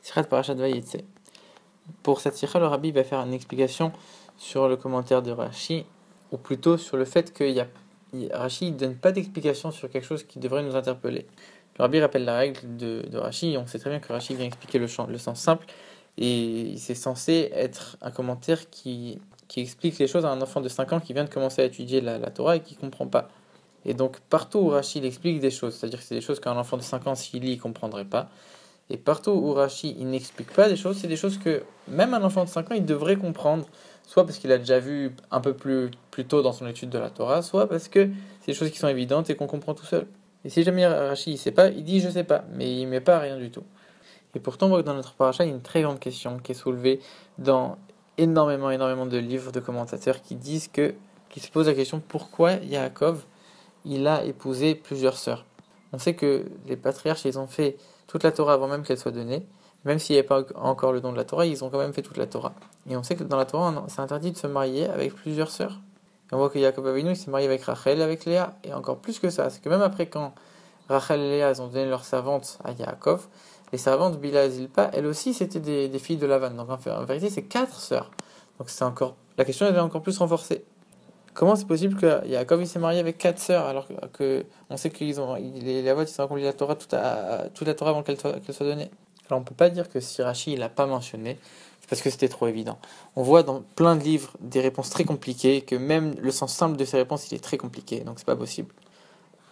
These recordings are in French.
Sichat Parashat Vayetze. Pour cette sikha, le rabbi va faire une explication sur le commentaire de Rashi, ou plutôt sur le fait que Rashi ne donne pas d'explication sur quelque chose qui devrait nous interpeller. Le rabbi rappelle la règle de Rashi, on sait très bien que Rashi vient expliquer le sens simple, et c'est censé être un commentaire qui explique les choses à un enfant de 5 ans qui vient de commencer à étudier la Torah et qui ne comprend pas. Et donc partout où Rashi explique des choses, c'est-à-dire que c'est des choses qu'un enfant de 5 ans, s'il lit, il ne comprendrait pas. Et partout où Rashi il n'explique pas des choses, c'est des choses que même un enfant de 5 ans, il devrait comprendre, soit parce qu'il a déjà vu un peu plus tôt dans son étude de la Torah, soit parce que c'est des choses qui sont évidentes et qu'on comprend tout seul. Et si jamais Rashi il sait pas, il dit je sais pas, mais il met pas rien du tout. Et pourtant, on voit que dans notre paracha, il y a une très grande question qui est soulevée dans énormément de livres de commentateurs qui se posent la question pourquoi Yaakov il a épousé plusieurs sœurs. On sait que les patriarches, ils ont fait toute la Torah avant même qu'elle soit donnée. Même s'il n'y avait pas encore le don de la Torah, ils ont quand même fait toute la Torah. Et on sait que dans la Torah, c'est interdit de se marier avec plusieurs sœurs. Et on voit que Yaakov Avinu, il s'est marié avec Rachel et avec Léa. Et encore plus que ça, c'est que même après quand Rachel et Léa ont donné leurs servantes à Yaakov, les servantes Bila et Zilpa, elles aussi, c'était des filles de Lavan. Donc en vérité, c'est 4 sœurs. Donc la question elle est encore plus renforcée. Comment c'est possible que Yaakov il s'est marié avec 4 sœurs alors que on sait qu'ils ont les avots ils ont accompli la Torah toute la Torah avant qu'elle soit donnée. Alors on peut pas dire que si Rashi il l'a pas mentionné, c'est parce que c'était trop évident. On voit dans plein de livres des réponses très compliquées que même le sens simple de ces réponses il est très compliqué donc c'est pas possible.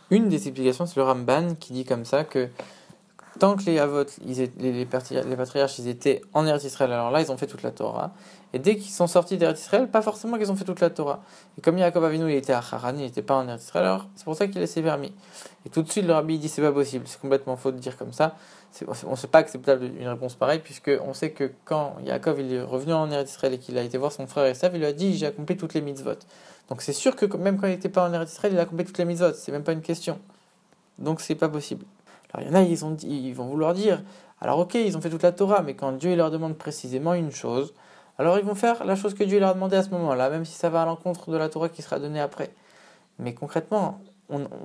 Une des explications c'est le Ramban qui dit comme ça que tant que les Avot, les patriarches, ils étaient en Eretz Israël, alors là, ils ont fait toute la Torah. Et dès qu'ils sont sortis d'Eretz Israël, pas forcément qu'ils ont fait toute la Torah. Et comme Yaakov Avinu, il était à Haran, il n'était pas en Eretz Israël, alors c'est pour ça qu'il s'est permis. Et tout de suite, le rabbi dit c'est pas possible, c'est complètement faux de dire comme ça. On ne sait pas acceptable une réponse pareille, puisque on sait que quand Yaakov il est revenu en Eretz Israël et qu'il a été voir son frère Esav, il lui a dit j'ai accompli toutes les mitzvot. Donc c'est sûr que même quand il n'était pas en Eretz Israël, il a accompli toutes les mitzvot, c'est même pas une question. Donc c'est pas possible. Alors il y en a, ils vont vouloir dire, alors ok, ils ont fait toute la Torah, mais quand Dieu leur demande précisément une chose, alors ils vont faire la chose que Dieu leur a demandé à ce moment-là, même si ça va à l'encontre de la Torah qui sera donnée après. Mais concrètement,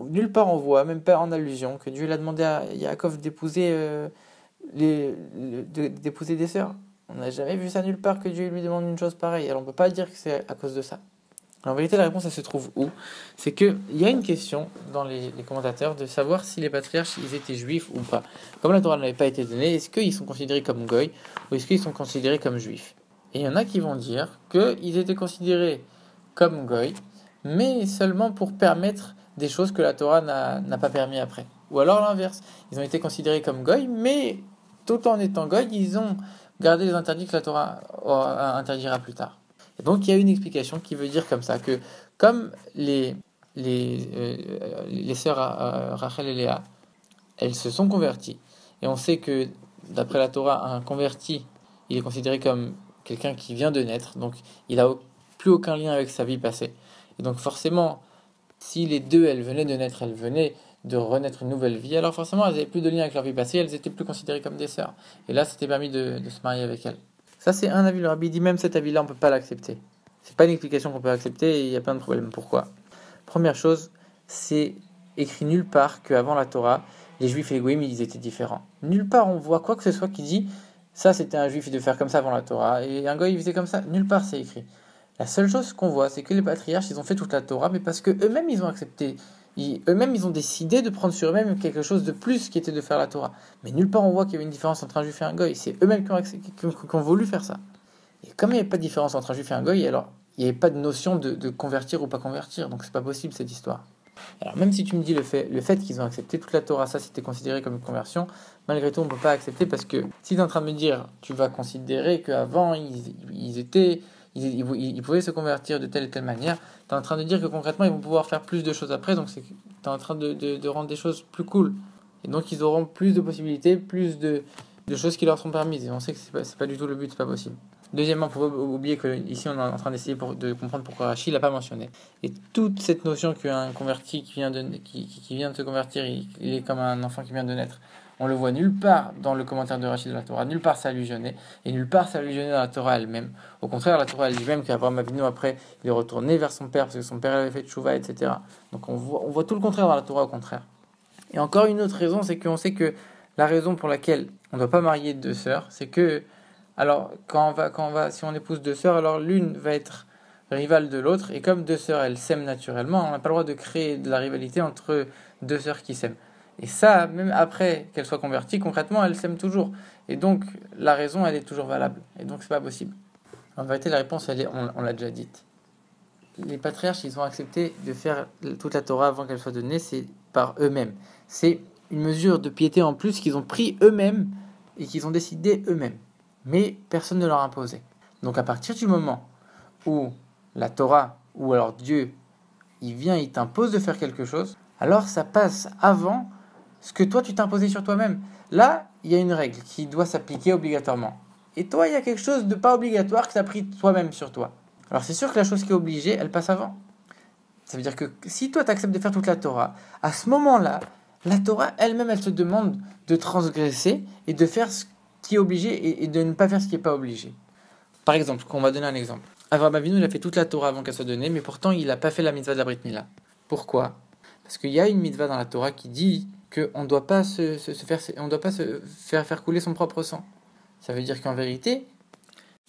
nulle part on voit, même pas en allusion, que Dieu l'a demandé à Yaakov d'épouser d'épouser des sœurs. On n'a jamais vu ça nulle part que Dieu lui demande une chose pareille, alors on ne peut pas dire que c'est à cause de ça. En vérité, la réponse, elle se trouve où? C'est qu'il y a une question dans les commentateurs de savoir si les patriarches, ils étaient juifs ou pas. Comme la Torah n'avait pas été donnée, est-ce qu'ils sont considérés comme goy ou est-ce qu'ils sont considérés comme juifs? Et il y en a qui vont dire qu'ils étaient considérés comme goy, mais seulement pour permettre des choses que la Torah n'a pas permis après. Ou alors l'inverse, ils ont été considérés comme goy, mais tout en étant goy, ils ont gardé les interdits que la Torah interdira plus tard. Et donc il y a une explication qui veut dire comme ça, que comme les sœurs Rachel et Léa, elles se sont converties, et on sait que d'après la Torah, un converti, il est considéré comme quelqu'un qui vient de naître, donc il n'a plus aucun lien avec sa vie passée. Et donc forcément, si les deux, elles venaient de naître, elles venaient de renaître une nouvelle vie, alors forcément elles n'avaient plus de lien avec leur vie passée, elles étaient plus considérées comme des sœurs. Et là, c'était permis de se marier avec elles. Ça, c'est un avis. Le rabbi dit même cet avis-là, on ne peut pas l'accepter. C'est pas une explication qu'on peut accepter et il y a plein de problèmes. Pourquoi? Première chose, c'est écrit nulle part qu'avant la Torah, les juifs et les goïms, ils étaient différents. Nulle part on voit quoi que ce soit qui dit ça, c'était un juif de faire comme ça avant la Torah et un goïm, il faisait comme ça. Nulle part c'est écrit. La seule chose qu'on voit, c'est que les patriarches, ils ont fait toute la Torah, mais parce que eux-mêmes, ils ont accepté. Eux-mêmes, ils ont décidé de prendre sur eux-mêmes quelque chose de plus qui était de faire la Torah. Mais nulle part on voit qu'il y avait une différence entre un juif et un goy. C'est eux-mêmes qui ont voulu faire ça. Et comme il n'y avait pas de différence entre un juif et un goy, alors il n'y avait pas de notion de convertir ou pas convertir. Donc c'est pas possible cette histoire. Alors même si tu me dis le fait qu'ils ont accepté toute la Torah, ça c'était considéré comme une conversion, malgré tout on ne peut pas accepter parce que si tu es en train de me dire, tu vas considérer qu'avant ils pouvaient se convertir de telle et telle manière, tu es en train de dire que concrètement ils vont pouvoir faire plus de choses après, donc tu es en train de rendre des choses plus cool. Et donc ils auront plus de possibilités, plus de choses qui leur sont permises. Et on sait que c'est pas du tout le but, c'est pas possible. Deuxièmement, il faut pas oublier qu'ici on est en train d'essayer de comprendre pourquoi Rashi l'a pas mentionné. Et toute cette notion qu'un converti qui vient de se convertir, il est comme un enfant qui vient de naître, on le voit nulle part dans le commentaire de Rashi de la Torah, nulle part c'est allusionné, et nulle part c'est allusionné dans la Torah elle-même. Au contraire, la Torah elle dit même qu'Abraham Avinu après, il est retourné vers son père parce que son père avait fait tchouva, etc. Donc on voit tout le contraire dans la Torah, au contraire. Et encore une autre raison, c'est qu'on sait que la raison pour laquelle on ne doit pas marier deux sœurs, c'est que, alors, si on épouse deux sœurs, alors l'une va être rivale de l'autre, et comme deux sœurs, elles s'aiment naturellement, on n'a pas le droit de créer de la rivalité entre deux sœurs qui s'aiment. Et ça, même après qu'elles soient converties, concrètement, elles s'aiment toujours. Et donc, la raison, elle est toujours valable. Et donc, c'est pas possible. En vérité, la réponse, on l'a déjà dite. Les patriarches, ils ont accepté de faire toute la Torah avant qu'elle soit donnée, c'est par eux-mêmes. C'est une mesure de piété en plus qu'ils ont pris eux-mêmes et qu'ils ont décidé eux-mêmes. Mais personne ne leur a imposé. Donc à partir du moment où la Torah, ou alors Dieu, il vient, il t'impose de faire quelque chose, alors ça passe avant ce que toi tu t'es imposé sur toi-même. Là, il y a une règle qui doit s'appliquer obligatoirement. Et toi, il y a quelque chose de pas obligatoire que tu as pris toi-même sur toi. Alors c'est sûr que la chose qui est obligée, elle passe avant. Ça veut dire que si toi tu acceptes de faire toute la Torah, à ce moment-là, la Torah elle-même, elle te demande de transgresser et de faire ce qui est obligé et de ne pas faire ce qui n'est pas obligé. Par exemple, on va donner un exemple. Avraham Avinu, il a fait toute la Torah avant qu'elle soit donnée, mais pourtant il n'a pas fait la mitzvah de la Brit Mila. Pourquoi ? Parce qu'il y a une mitzvah dans la Torah qui dit qu'on ne doit pas se faire couler son propre sang. Ça veut dire qu'en vérité,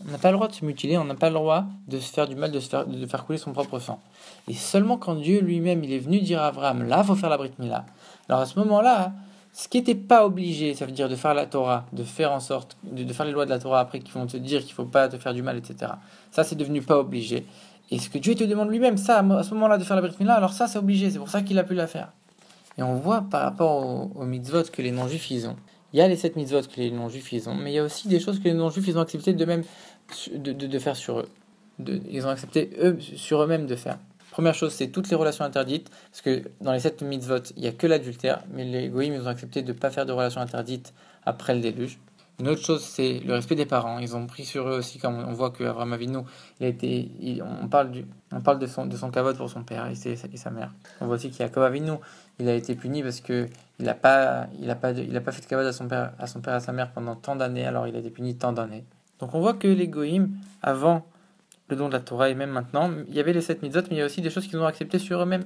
on n'a pas le droit de se mutiler, on n'a pas le droit de se faire du mal, de faire couler son propre sang. Et seulement quand Dieu lui-même il est venu dire à Abraham, là, il faut faire la Brit Mila. Alors à ce moment-là, ce qui n'était pas obligé, ça veut dire de faire la Torah, de faire en sorte, de faire les lois de la Torah après qui vont te dire qu'il ne faut pas te faire du mal, etc. Ça, c'est devenu pas obligé. Et ce que Dieu te demande lui-même, ça, à ce moment-là, de faire la Brit Mila, alors ça, c'est obligé. C'est pour ça qu'il a pu la faire. Et on voit par rapport aux mitzvot que les non-juifs ils ont. Il y a les 7 mitzvot que les non-juifs ils ont, mais il y a aussi des choses que les non-juifs ils ont accepté de faire sur eux. Ils ont accepté sur eux-mêmes de faire. Première chose, c'est toutes les relations interdites, parce que dans les 7 mitzvot, il n'y a que l'adultère, mais les goïms ils ont accepté de ne pas faire de relations interdites après le déluge. Une autre chose, c'est le respect des parents. Ils ont pris sur eux aussi, comme on voit qu'Avraham Avinu, on parle de son kavod pour son père et sa mère. On voit aussi qu'Yaakov Avinu, il a été puni parce que il a pas fait de kavod à son père et à sa mère pendant tant d'années, alors il a été puni tant d'années. Donc on voit que les goïms, avant le don de la Torah et même maintenant, il y avait les 7 mitzvot, mais il y a aussi des choses qu'ils ont acceptées sur eux-mêmes.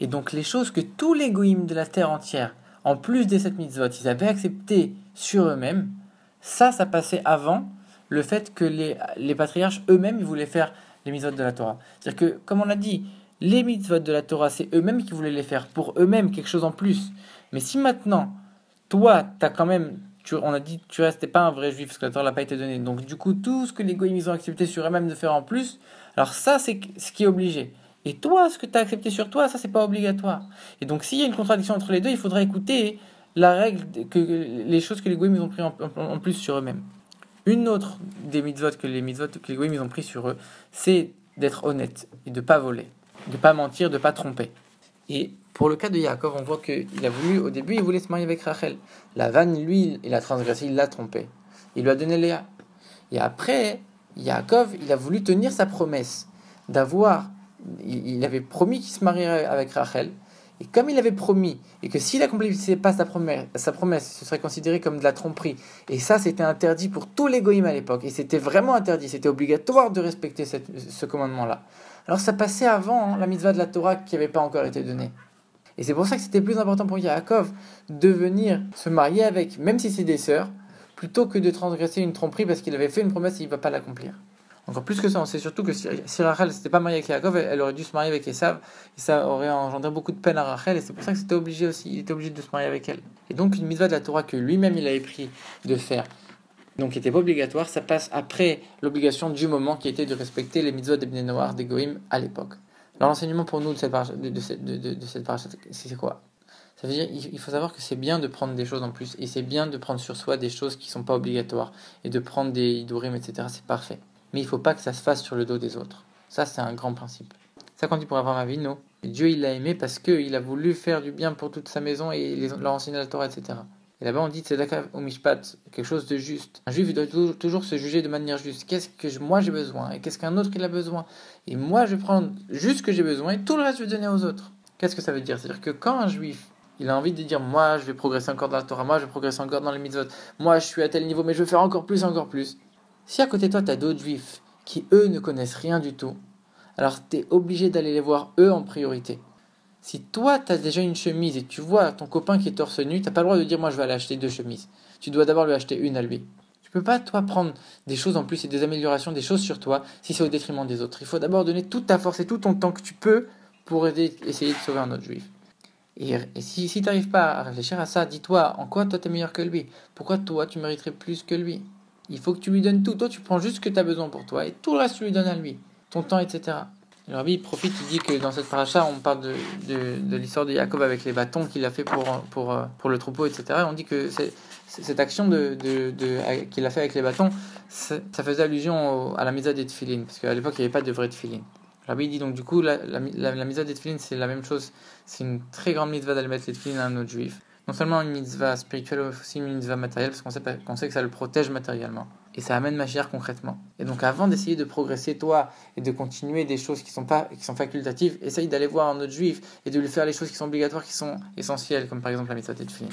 Et donc les choses que tous les goïms de la terre entière, en plus des 7 mitzvot, ils avaient acceptées sur eux-mêmes, ça passait avant le fait que les patriarches eux-mêmes, ils voulaient faire les mitzvot de la Torah. C'est-à-dire que, comme on l'a dit, les mitzvot de la Torah, c'est eux-mêmes qui voulaient les faire, pour eux-mêmes, quelque chose en plus. Mais si maintenant, toi, t'as quand même, on a dit, tu restais pas un vrai juif, parce que la Torah n'a pas été donnée. Donc du coup, tout ce que les goïms, ils ont accepté sur eux-mêmes de faire en plus, alors ça, c'est ce qui est obligé. Et toi, ce que tu as accepté sur toi, ça, c'est pas obligatoire. Et donc, s'il y a une contradiction entre les deux, il faudra écouter la règle, les choses que les goïms ils ont pris en plus sur eux-mêmes. Une autre des mitzvot que les goïms ils ont pris sur eux, c'est d'être honnête et de pas voler, de pas mentir, de pas tromper. Et pour le cas de Yaakov, on voit qu'il a voulu, au début, il voulait se marier avec Rachel. Lavan, lui, il a transgressé, il l'a trompé. Il lui a donné Léa. Et après, Yaakov, il a voulu tenir sa promesse il avait promis qu'il se marierait avec Rachel. Et comme il avait promis, et que s'il n'accomplissait pas sa promesse, ce serait considéré comme de la tromperie. Et ça, c'était interdit pour tous les goïms à l'époque. Et c'était vraiment interdit. C'était obligatoire de respecter ce commandement-là. Alors ça passait avant la mitzvah de la Torah qui n'avait pas encore été donnée. Et c'est pour ça que c'était plus important pour Yaakov de venir se marier avec, même si c'est des sœurs, plutôt que de transgresser une tromperie parce qu'il avait fait une promesse et il ne va pas l'accomplir. Encore plus que ça, on sait surtout que si Rachel ne s'était pas mariée avec Yaakov, elle aurait dû se marier avec Esav, et ça aurait engendré beaucoup de peine à Rachel, et c'est pour ça que il était obligé de se marier avec elle. Et donc une mitzvah de la Torah que lui-même il avait pris de faire, donc qui n'était pas obligatoire, ça passe après l'obligation du moment qui était de respecter les mitzvot des Bnei Noach, des Goïm à l'époque. Alors l'enseignement pour nous de cette paracha, c'est quoi ? Ça veut dire il faut savoir que c'est bien de prendre des choses en plus, et c'est bien de prendre sur soi des choses qui ne sont pas obligatoires, et de prendre des hidurim, etc. C'est parfait. Mais il ne faut pas que ça se fasse sur le dos des autres. Ça, c'est un grand principe. Ça, quand il pourra avoir ma vie, non. Dieu, il l'a aimé parce qu'il a voulu faire du bien pour toute sa maison et leur enseigner la Torah, etc. Et là-bas, on dit tzedaka ou mishpat, quelque chose de juste. Un juif, il doit toujours se juger de manière juste. Qu'est-ce que moi j'ai besoin et qu'est-ce qu'un autre il a besoin. Et moi, je vais prendre juste ce que j'ai besoin et tout le reste, je vais donner aux autres. Qu'est-ce que ça veut dire ? C'est-à-dire que quand un juif, il a envie de dire, moi, je vais progresser encore dans la Torah, moi, je vais progresser encore dans les mitzvot, moi, je suis à tel niveau, mais je veux faire encore plus. Si à côté de toi, tu as d'autres juifs qui, eux, ne connaissent rien du tout, alors tu es obligé d'aller les voir, eux, en priorité. Si toi, tu as déjà une chemise et que tu vois ton copain qui est torse nu, tu n'as pas le droit de dire moi je vais aller acheter 2 chemises. Tu dois d'abord lui acheter une à lui. Tu peux pas, toi, prendre des choses en plus et des améliorations, des choses sur toi, si c'est au détriment des autres. Il faut d'abord donner toute ta force et tout ton temps que tu peux pour essayer de sauver un autre juif. Et si tu n'arrives pas à réfléchir à ça, dis-toi en quoi toi tu es meilleur que lui. Pourquoi toi tu mériterais plus que lui. Il faut que tu lui donnes tout. Toi tu prends juste ce que tu as besoin pour toi et tout le reste tu lui donnes à lui. Ton temps, etc. Le Rabbi profite, il dit que dans cette paracha, on parle de l'histoire de Jacob avec les bâtons qu'il a fait pour le troupeau, etc. Et on dit que cette action qu'il a fait avec les bâtons, ça faisait allusion à la mitzvah des tefilin, parce qu'à l'époque, il n'y avait pas de vrai tefilin. Le Rabbi dit donc, du coup, la mitzvah des tefilin, c'est la même chose. C'est une très grande mitzvah d'aller mettre les tefilin à un autre juif. Non seulement une mitzvah spirituelle, mais aussi une mitzvah matérielle, parce qu'on sait que ça le protège matériellement. Et ça amène Mashiach concrètement. Et donc avant d'essayer de progresser toi et de continuer des choses qui sont facultatives, essaye d'aller voir un autre juif et de lui faire les choses qui sont obligatoires, qui sont essentielles, comme par exemple la mitzvah de tefilin.